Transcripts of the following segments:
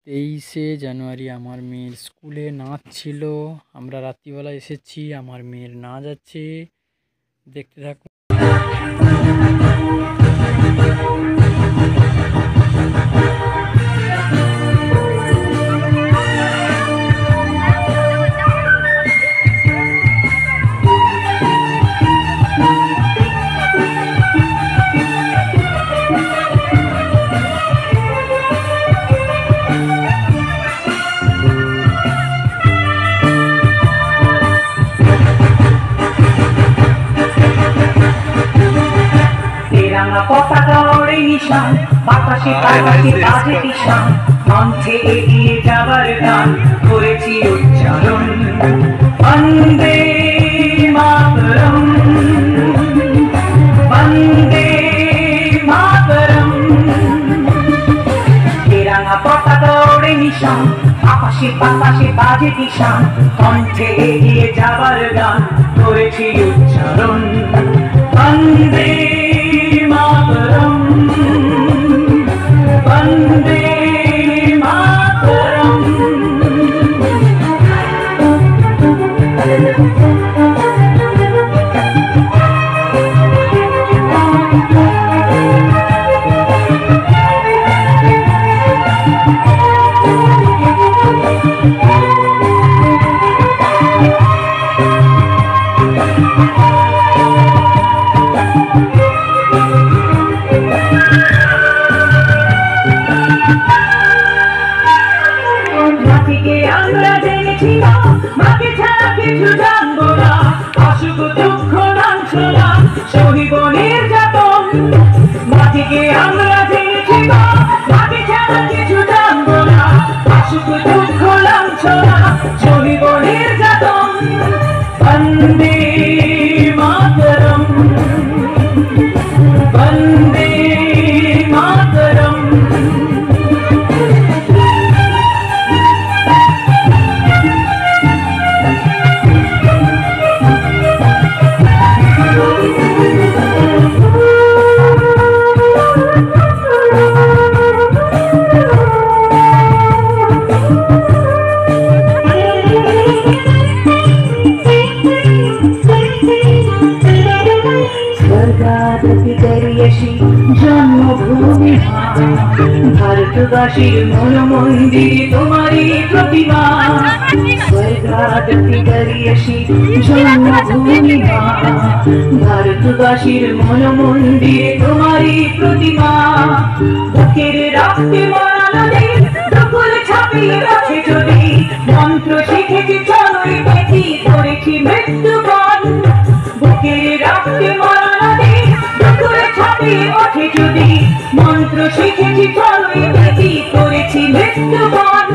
23 জানুয়ারি আমার মেয়ের স্কুলে নাচ ছিল। আমরা রাত্রিবেলা এসেছি, আমার মেয়ের নাচ আছে, দেখতে থাকুন। পতাকা ওড়ে নিশান, বাতাসে বাতাসে বাজে নিশান, মঞ্চে এগিয়ে যাবার গান করেছি উচ্চারণ। বন্দে মাতরম, বন্দে মাতরম। তেরাঙ্গা পতাকা ওড়ে নিশান, আকাশে বাতাসে বাজে নিশান, মঞ্চে এগিয়ে যাবার গান করেছি উচ্চারণ। বন্দে মাতরম, বন্দে মাতরম। মাটিকে আমরা জেনেছি না, মাকে ছাড়া কিছু জানবো না, অসুখ দুঃখ লাঞ্ছনা সহিব নির্যাতন। মাটিকে আমরা জেনেছি না, মাকে ছাড়া কিছু জানবো না, অসুখ দুঃখ লাঞ্ছনা সহিব নির্যাতন। বন্দে মাতরম, বন্দে মাতরম। জন্মভূমি ভারতবাসীর মন মন্দির তোমারই প্রতিমা। স্বর্গাদপি করিয়সি জন্মভূমি ভারতবাসীর মন মন্দির তোমারই প্রতিমা। বুকের রক্তে মরানো দেশ দুকুল ছাপিয়ে আছে যদি, মন্ত্র শিখেছি চলোই বেঁচি করেছি মৃত্যুবরণ। বুকের রক্তে মরানো দেশ দুকুল ছাপিয়ে আছে যদি, মন্ত্র শিখেছি চলোই বেঁচি করেছি মৃত্যুবরণ।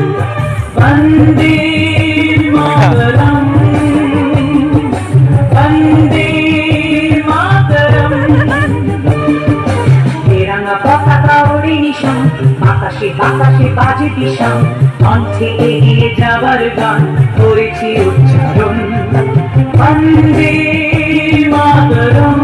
বন্দে মাতরম, বন্দে মাতরম। তেরাঙ্গা পতাকা ওড়ে নিশান, আকাশে বাতাসে বাজে দিশান, মঞ্চে এগিয়ে যাবার গান করেছি উচ্চারণ। বন্দে মাতরম।